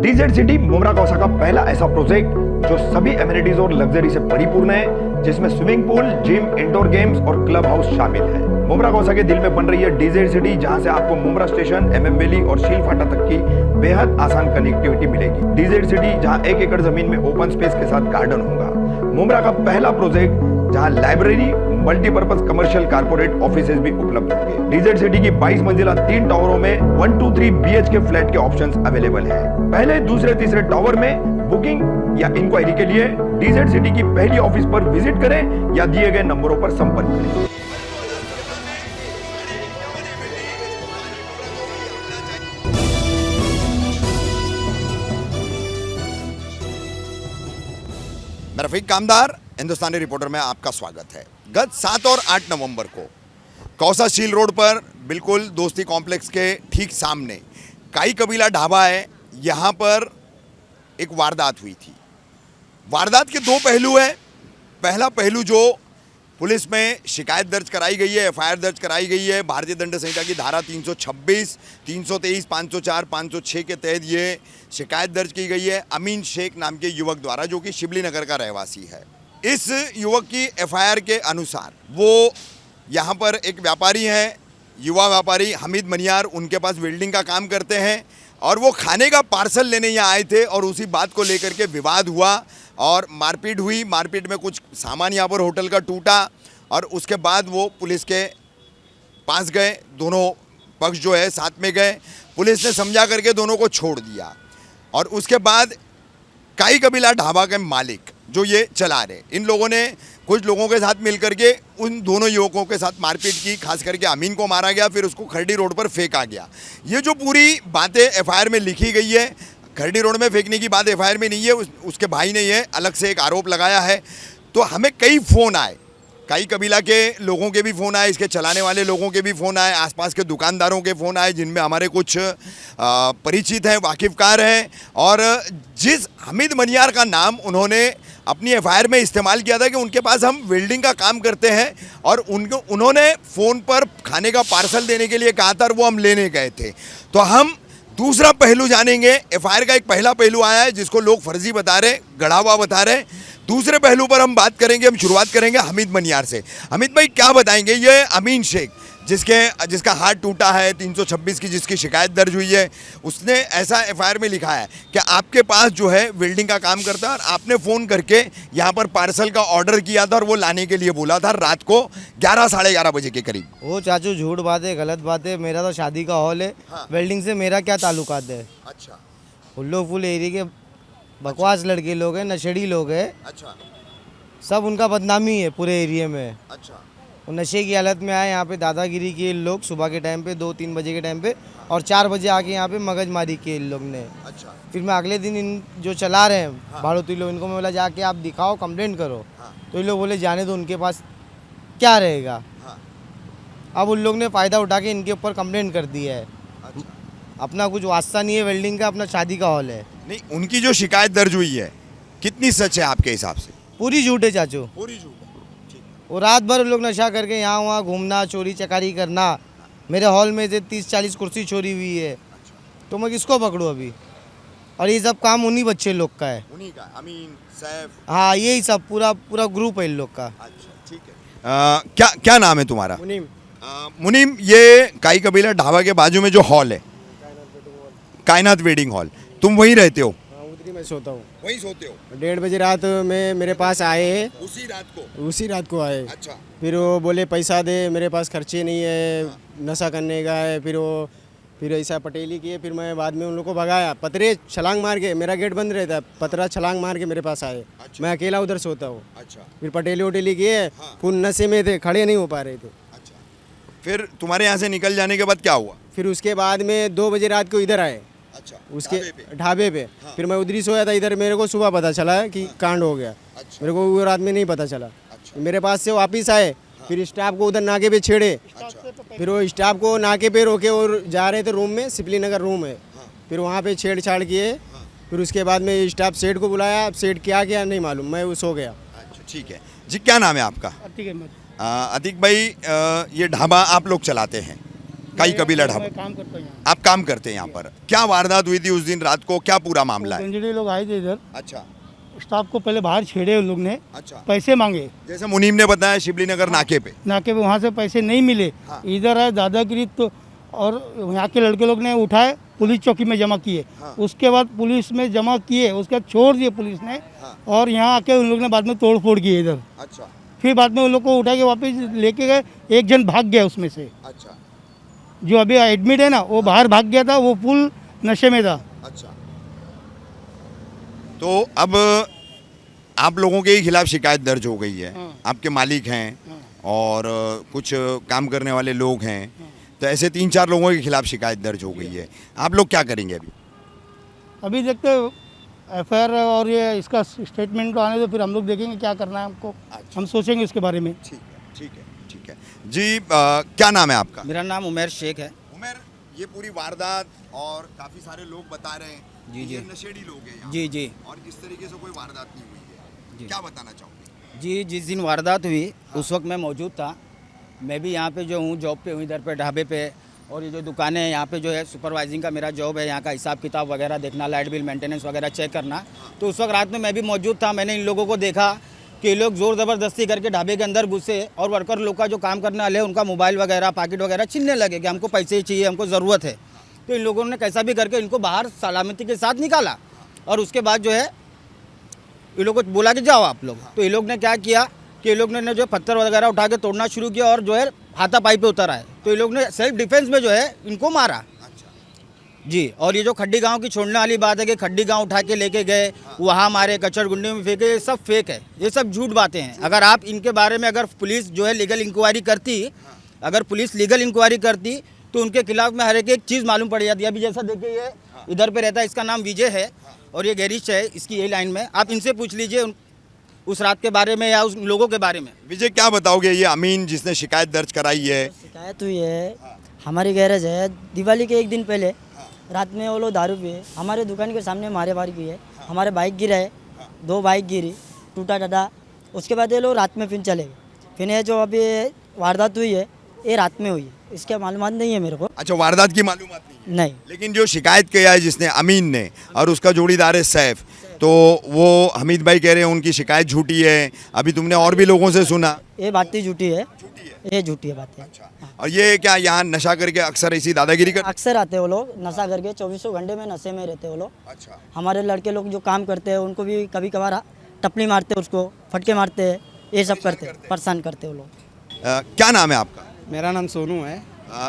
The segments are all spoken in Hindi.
डीजेड सिटी मुमरा कौसा का पहला ऐसा प्रोजेक्ट जो सभी एमिनिटीज और लग्जरी से परिपूर्ण है, जिसमें swimming pool, gym, indoor games और क्लब हाउस शामिल है। मुमरा कौसा के दिल में बन रही है डीजेड सिटी, जहां से आपको मुमरा स्टेशन, एमएम वैली और शील फाटा तक की बेहद आसान कनेक्टिविटी मिलेगी। डीजेड सिटी जहां 1 एकड़ जमीन में ओपन स्पेस के साथ गार्डन होगा। मुमरा का पहला प्रोजेक्ट जहां library, multipurpose commercial corporate offices भी उपलब्ध होंगे। डीजेड सिटी की 22 मंजिला 3 टावरों में 1, 2, 3 BHK फ्लैट के ऑप्शंस अवेलेबल है। पहले, दूसरे, तीसरे टावर में बुकिंग या इंक्वायरी के लिए डीजेड सिटी की पहली ऑफिस पर विजिट करें या दिए गए नंबरों पर संपर्क करें। मैं रफीक कामदार, हिंदुस्तानी रिपोर्टर में आपका स्वागत है। गत 7 और 8 नवंबर को कौसा शील रोड पर बिल्कुल दोस्ती कॉम्प्लेक्स के ठीक सामने काई कबीला ढाबा है। यहाँ पर एक वारदात हुई थी। वारदात के 2 पहलू हैं। पहला पहलू जो पुलिस में शिकायत दर्ज कराई गई है, FIR दर्ज कराई गई है। भारतीय दंड संहिता की धारा 326, 323, 504, 506 के तहत ये शिकायत दर्ज की गई है अमीन शेख नाम के युवक द्वारा, जो कि शिबली नगर का रहवासी है। इस युवक की FIR के अनुसार वो यहाँ पर एक व्यापारी हैं, युवा व्यापारी हमीद मनियार, उनके पास वेल्डिंग का काम करते हैं और वो खाने का पार्सल लेने यहाँ आए थे और उसी बात को लेकर के विवाद हुआ और मारपीट हुई। मारपीट में कुछ सामान यहाँ पर होटल का टूटा और उसके बाद वो पुलिस के पास गए। दोनों पक्ष जो है साथ में गए। पुलिस ने समझा करके दोनों को छोड़ दिया और उसके बाद काई कबीला ढाबा के मालिक जो ये चला रहे, इन लोगों ने कुछ लोगों के साथ मिलकर के उन दोनों युवकों के साथ मारपीट की। खास करके अमीन को मारा गया, फिर उसको खरडी रोड पर फेंका गया। ये जो पूरी बातें FIR में लिखी गई है, खरडी रोड में फेंकने की बात FIR में नहीं है, उसके भाई ने ये अलग से एक आरोप लगाया है। तो हमें कई फ़ोन आए, कई कबीला के लोगों के भी फ़ोन आए, इसके चलाने वाले लोगों के भी फ़ोन आए, आसपास के दुकानदारों के फ़ोन आए, जिनमें हमारे कुछ परिचित हैं, वाकिफ़कार हैं। और जिस हमीद मनियार का नाम उन्होंने अपनी FIR में इस्तेमाल किया था कि उनके पास हम वेल्डिंग का काम करते हैं और उन्होंने फ़ोन पर खाने का पार्सल देने के लिए कहा था और वो हम लेने गए थे। तो हम दूसरा पहलू जानेंगे। FIR का एक पहला पहलू आया है जिसको लोग फर्जी बता रहे, गढ़ा हुआ बता रहे। दूसरे पहलू पर हम बात करेंगे। हम शुरुआत करेंगे हमीद मनियार से। हमीद भाई, क्या बताएंगे, ये अमीन शेख जिसका हाथ टूटा है, 326 की जिसकी शिकायत दर्ज हुई है, उसने ऐसा FIR में लिखा है कि आपके पास जो है वेल्डिंग का काम करता है और आपने फ़ोन करके यहाँ पर पार्सल का ऑर्डर किया था और वो लाने के लिए बोला था रात को 11, साढ़े 11 बजे के करीब। वो चाचू झूठ बात है, गलत बात है। मेरा तो शादी का हॉल है। हाँ। वेल्डिंग से मेरा क्या ताल्लुकात है? अच्छा उल्लू फुल एरिया के बकवास लड़के लोग हैं, नशेड़ी लोग हैं। अच्छा सब उनका बदनामी है पूरे एरिया में। अच्छा वो नशे की हालत में आए, यहाँ पे दादागिरी किए लोग सुबह के टाइम पे, 2-3 बजे के टाइम पे, और 4 बजे आके यहाँ पे मगजमारी की इन लोग ने। अच्छा फिर मैं अगले दिन इन जो चला रहे हैं भाड़ोती लोग, इनको मैं बोला जाके आप दिखाओ, कंप्लेंट करो। हाँ। तो इन लोग बोले जाने दो, उनके पास क्या रहेगा। हाँ। अब उन लोग ने फ़ायदा उठा के इनके ऊपर कंप्लेंट कर दिया है। अच्छा अपना कुछ वास्ता नहीं है वेल्डिंग का, अपना शादी का हॉल है। नहीं, उनकी जो शिकायत दर्ज हुई है कितनी सच है आपके हिसाब से? पूरी झूठ है चाचू। पूरी झूठ है। वो रात भर लोग नशा करके यहाँ वहाँ घूमना, चोरी चकारी करना। मेरे हॉल में से 30-40 कुर्सी चोरी हुई है। तो मैं किसको पकड़ूँ अभी? और ये सब काम उन्हीं बच्चे लोग का है। उन्हीं का, अमीन, सैफ। हाँ, यही सब पूरा ग्रुप है इन लोग का। अच्छा, ठीक है। क्या नाम है तुम्हारा? मुनीम। मुनीम, ये काई कबीला ढाबा के बाजू में जो हॉल है, कायनात वेडिंग हॉल, तुम वहीं रहते हो? उधरी मैं सोता हूँ। वहीं सोते हो? 1:30 बजे रात में मेरे पास आए, उसी रात को? आए। अच्छा। फिर वो बोले पैसा दे, मेरे पास खर्चे नहीं है, नशा करने का है। फिर ऐसा पटेली किए। फिर मैं बाद में उन लोग को भगाया, पतरे छलांग मार के, मेरा गेट बंद रहता है, पतरा छलांग मार के मेरे पास आए। अच्छा। मैं अकेला उधर सोता हूँ। अच्छा। फिर पटेली वटेली किए। फुल नशे में थे, खड़े नहीं हो पा रहे थे। अच्छा, फिर तुम्हारे यहाँ से निकल जाने के बाद क्या हुआ? फिर उसके बाद में 2 बजे रात को इधर आए। अच्छा, उसके ढाबे पे? ढाबे पे। फिर मैं उधर ही सोया था। इधर मेरे को सुबह पता चला है कि कांड हो गया। अच्छा। मेरे को वो रात में नहीं पता चला। अच्छा। मेरे पास से वापिस आए। फिर स्टाफ को उधर नाके पे छेड़े। अच्छा। फिर वो स्टाफ को नाके पे रोके और जा रहे थे रूम में, शिबली नगर रूम है। फिर वहाँ पे छेड़छाड़ किए। फिर उसके बाद में स्टाफ सेठ को बुलाया। अब सेठ क्या किया नहीं मालूम, मैं वो सो गया। अच्छा, ठीक है जी। क्या नाम है आपका? अतीक अहमद। अतीक भाई, ये ढाबा आप लोग चलाते हैं, काई कबीला ढाबा। मैं काम करता हूँ यहाँ। आप काम करते हैं यहाँ पर, क्या वारदात हुई थी उस दिन रात को, क्या पूरा मामला है? गंजड़ी लोग आए थे इधर, अच्छा स्टाफ को पहले बाहर छेड़े उन लोग ने, अच्छा, पैसे मांगे जैसे मुनीम ने बताया शिवली नगर नाके पे। नाके पे, वहाँ से पैसे नहीं मिले। हाँ। इधर आए दादागिरी तो, और यहाँ के लड़के लोग ने उठाए, पुलिस चौकी में जमा किए। हाँ। उसके बाद पुलिस में जमा किए, उसके बाद छोड़ दिए पुलिस ने। हाँ। और यहाँ आके उन लोग ने बाद में तोड़ फोड़ किए इधर। अच्छा फिर बाद में उन लोग को उठा के वापस लेके गए, एक जन भाग गया उसमें से, अच्छा जो अभी एडमिट है ना, वो बाहर भाग गया था, वो फुल नशे में था। अच्छा। तो अब आप लोगों के ही खिलाफ शिकायत दर्ज हो गई है, हाँ। आपके मालिक हैं हाँ। और कुछ काम करने वाले लोग हैं, तो ऐसे 3-4 लोगों के खिलाफ शिकायत दर्ज हो गई है। आप लोग क्या करेंगे अभी? अभी देखते एफआईआर और ये इसका स्टेटमेंट आने दो, फिर हम लोग देखेंगे क्या करना है हमको। अच्छा। हम सोचेंगे इसके बारे में। ठीक है ठीक है ठीक है जी। क्या नाम है आपका? मेरा नाम उमेर शेख है। उमेर, ये पूरी वारदात और काफी सारे लोग बता रहे हैं जी, कि जी। ये नशेड़ी लोग हैं यहाँ जी जी और इस तरीके से कोई वारदात नहीं हुई है, जी। क्या बताना चाहोगे? जी, जिस दिन वारदात हुई उस वक्त मैं मौजूद था। मैं भी यहाँ पे जो हूँ जॉब पे हूँ, इधर पे ढाबे पे, और ये जो दुकानें हैं यहाँ पे जो है सुपरवाइजिंग का मेरा जॉब है, यहाँ का हिसाब किताब वगैरह देखना, लाइट बिल मेंटेनेंस वगैरह चेक करना। तो उस वक्त रात में मैं भी मौजूद था। मैंने इन लोगों को देखा कि ये लोग ज़ोर ज़बरदस्ती करके ढाबे के अंदर घुसे और वर्कर लोग का जो काम करने वाले हैं उनका मोबाइल वगैरह पाकिट वगैरह छीनने लगे कि हमको पैसे ही चाहिए, हमको ज़रूरत है। तो इन लोगों ने कैसा भी करके इनको बाहर सलामती के साथ निकाला और उसके बाद जो है ये लोग को बोला कि जाओ आप लोग। तो ये लोग ने क्या किया कि ये लोग ने जो पत्थर वगैरह उठा के तोड़ना शुरू किया और जो है हाथापाई पे उतर आए। तो ये लोग ने सेल्फ डिफेंस में जो है इनको मारा जी। और ये जो खड्डी गांव की छोड़ने वाली बात है कि खड्डी गांव उठा के लेके गए, वहाँ मारे, कचर गुंडी में फेंके, ये सब फेक है, ये सब झूठ बातें हैं। अगर आप इनके बारे में अगर पुलिस जो है लीगल इंक्वायरी करती, अगर पुलिस लीगल इंक्वायरी करती तो उनके खिलाफ में हर एक चीज़ मालूम पड़ जाती है। अभी जैसा देखिए ये इधर पे रहता है, इसका नाम विजय है और ये गैरिश है इसकी यही लाइन में। आप इनसे पूछ लीजिए उस रात के बारे में या उस लोगों के बारे में। विजय, क्या बताओगे? ये अमीन जिसने शिकायत दर्ज कराई है, शिकायत हुई है, हमारी गैरेज है, दिवाली के एक दिन पहले रात में वो लोग दारू पिए, हमारे दुकान के सामने मारे मारी की है, हमारे बाइक गिरा है, 2 बाइक गिरी, टूटा टाटा। उसके बाद ये लोग रात में फिर चले गए। फिर ये जो अभी वारदात हुई है ये रात में हुई है, इसके मालूमात नहीं है मेरे को। अच्छा, वारदात की मालूमात नहीं है। नहीं, लेकिन जो शिकायत किया है जिसने, अमीन ने, और उसका जोड़ीदार है सैफ, तो वो हमीद भाई कह रहे हैं उनकी शिकायत झूठी है। अभी तुमने और भी लोगों से सुना, ये बात ही झूठी है, ये झूठी है बात है। और ये क्या यहाँ नशा करके अक्सर ऐसी दादागिरी कर? अक्सर आते हैं वो लोग नशा करके, 24 घंटे में नशे में रहते हैं वो लोग। अच्छा, हमारे लड़के लोग जो काम करते हैं उनको भी कभी कभार टपली मारते हैं, उसको फटके मारते हैं, ये सब करते हैं, परेशान करते हैं वो लोग। क्या नाम है आपका? मेरा नाम सोनू है।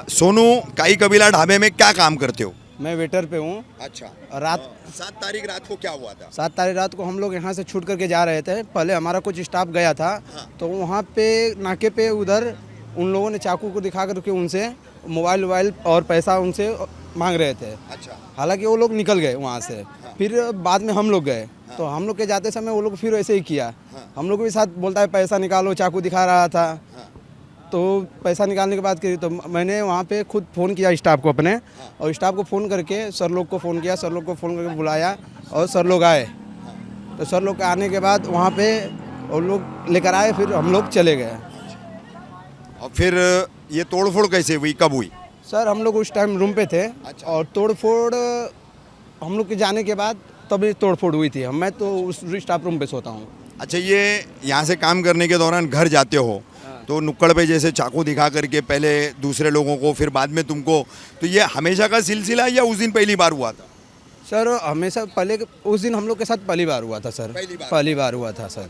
सोनू, काई कबीला ढाबे में क्या काम करते हो? मैं वेटर पे हूँ। अच्छा, और रात 7 तारीख रात को क्या हुआ था? 7 तारीख रात को हम लोग यहाँ से छूट करके जा रहे थे। पहले हमारा कुछ स्टाफ गया था, तो वहाँ पे नाके पे उधर उन लोगों ने चाकू को दिखा करके उनसे मोबाइल और पैसा उनसे मांग रहे थे। अच्छा, हालांकि वो लोग निकल गए वहाँ से। फिर बाद में हम लोग गए, तो हम लोग के जाते समय वो लोग फिर ऐसे ही किया। हम लोग के साथ बोलता है पैसा निकालो, चाकू दिखा रहा था। तो पैसा निकालने के बाद तो मैंने वहाँ पे खुद फ़ोन किया स्टाफ को अपने, और स्टाफ को फ़ोन करके सर लोग को फ़ोन किया, सर लोग को फ़ोन करके बुलाया और सर लोग आए। तो सर लोग के आने के बाद वहाँ पे वो लोग लेकर आए, फिर हम लोग चले गए। और फिर ये तोड़फोड़ कैसे हुई, कब हुई? सर हम लोग उस टाइम रूम पे थे। अच्छा। और तोड़फोड़ हम लोग के जाने के बाद तभी तोड़फोड़ हुई थी। मैं तो उस स्टाफ रूम पे सोता हूँ। अच्छा, ये यहाँ से काम करने के दौरान घर जाते हो तो नुक्कड़ पे जैसे चाकू दिखा करके पहले दूसरे लोगों को, फिर बाद में तुमको, तो ये हमेशा का सिलसिला या उस दिन पहली बार हुआ था? सर हमेशा पहले उस दिन हम लोग के साथ पहली बार हुआ था सर। पहली बार? पहली बार हुआ था सर।